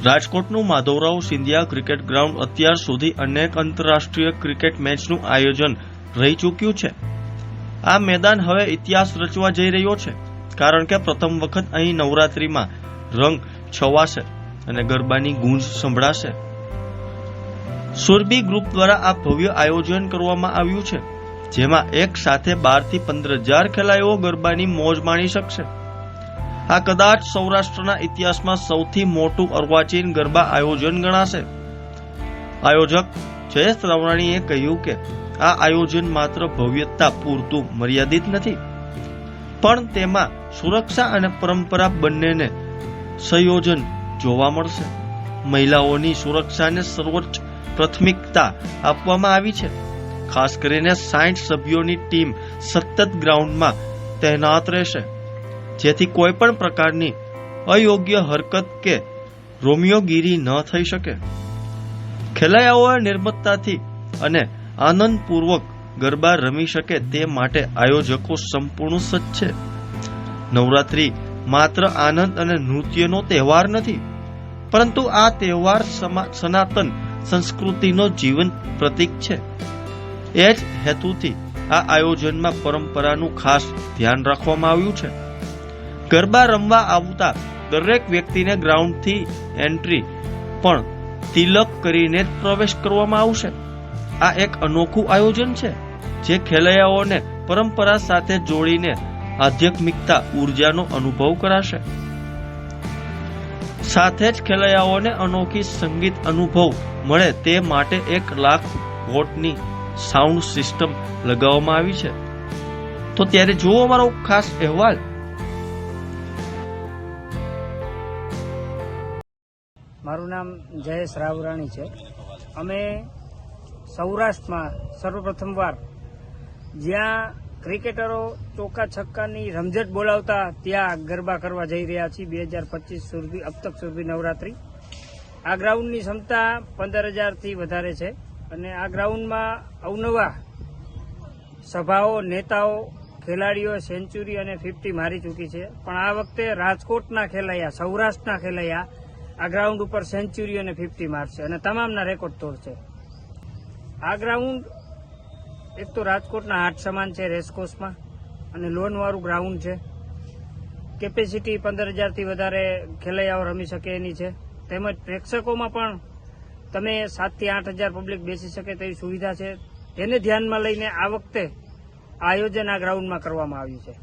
રાજકોટનું Madhavrao Scindia cricket ground અત્યાર સુધી અનેક આંતરરાષ્ટ્રીય ક્રિકેટ મેચનું આયોજન રહી ચૂક્યું છે. આ મેદાન હવે ઇતિહાસ રચવા જઈ રહ્યો છે, કારણ કે પ્રથમ વખત અહીં નવરાત્રીમાં રંગ છવાશે અને ગરબાની ગૂંજ સંભળાશે. સુરભી ગ્રુપ દ્વારા આ ભવ્ય આયોજન કરવામાં આવ્યું છે, જેમાં એક સાથે 12 થી 15,000 ખેલાડીઓ ગરબાની મોજ માણી શકશે. આ કદાચ સૌરાષ્ટ્રના ઇતિહાસમાં સૌથી મોટું અર્વાચીન ગરબા આયોજન ગણાશે. આયોજક જયેશ રાવરાણીએ કહ્યું કે આ આયોજન માત્ર ભવ્યતા પૂરતું મર્યાદિત નથી, પણ તેમાં સુરક્ષા અને પરંપરા બંનેને સંયોજન જોવા મળશે. મહિલાઓની સુરક્ષાને સર્વોચ્ચ પ્રાથમિકતા આપવામાં આવી છે. ખાસ કરીને 60 સભ્યોની ટીમ સતત ગ્રાઉન્ડમાં તૈનાત રહેશે, જેથી કોઈ પણ પ્રકારની અયોગ્ય હરકત કે રોમિયોગીરી ન થઈ શકે. ખેલૈયાઓએ નિર્મમતાથી અને આનંદપૂર્વક ગરબા રમી શકે તે માટે આયોજકો સંપૂર્ણ સજ્જ છે. નવરાત્રી માત્ર આનંદ અને નૃત્યનો તહેવાર નથી, પરંતુ આ તહેવાર સનાતન સંસ્કૃતિનો જીવંત પ્રતીક છે. એ જ હેતુથી આ આયોજનમાં પરંપરાનું ખાસ ધ્યાન રાખવામાં આવ્યું છે. ગરબા રમવા આવતા દરેક વ્યક્તિને ગ્રાઉન્ડથી એન્ટ્રી પણ તિલક કરીને જ પ્રવેશ કરવામાં આવશે. આ એક અનોખું આયોજન છે, જે ખેલૈયાઓને પરંપરા સાથે જોડીને આધ્યાત્મિકતા ઉર્જાનો અનુભવ કરાશે. સાથે જ ખેલૈયાઓને અનોખી સંગીત અનુભવ મળે તે માટે 1 લાખ વોટની સાઉન્ડ સિસ્ટમ લગાવવામાં આવી છે. તો ત્યારે જુઓ અમારો ખાસ અહેવાલ. મારું નામ જયેશ રાવરાણી છે. અમે સૌરાષ્ટ્રમાં સર્વપ્રથમવાર જ્યાં ક્રિકેટરો ચોકા છક્કાની રમઝટ બોલાવતા ત્યાં ગરબા કરવા જઈ રહ્યા છીએ. 2025 અબતક સુરભી નવરાત્રી. આ ગ્રાઉન્ડની ક્ષમતા 15,000 થી વધારે છે અને આ ગ્રાઉન્ડમાં અવનવા સભાઓ, નેતાઓ, ખેલાડીઓ સેન્ચુરી અને 50 મારી ચૂકી છે. પણ આ વખતે રાજકોટના ખેલૈયા, સૌરાષ્ટ્રના ખેલૈયા આ ગ્રાઉન્ડ ઉપર સેન્ચુરી અને 50 મારશે અને તમામના રેકોર્ડ તોડશે. આ ગ્રાઉન્ડ એક તો રાજકોટના હાટ સમાન છે રેસકોર્સમાં અને લોનવાળું ગ્રાઉન્ડ છે. કેપેસિટી 15,000 થી વધારે ખેલૈયાઓ રમી શકે એની છે. તેમજ પ્રેક્ષકોમાં પણ તમે 7 થી 8,000 પબ્લિક બેસી શકે તેવી સુવિધા છે. તેને ધ્યાનમાં લઈને આ વખતે આયોજન આ ગ્રાઉન્ડમાં કરવામાં આવ્યું છે.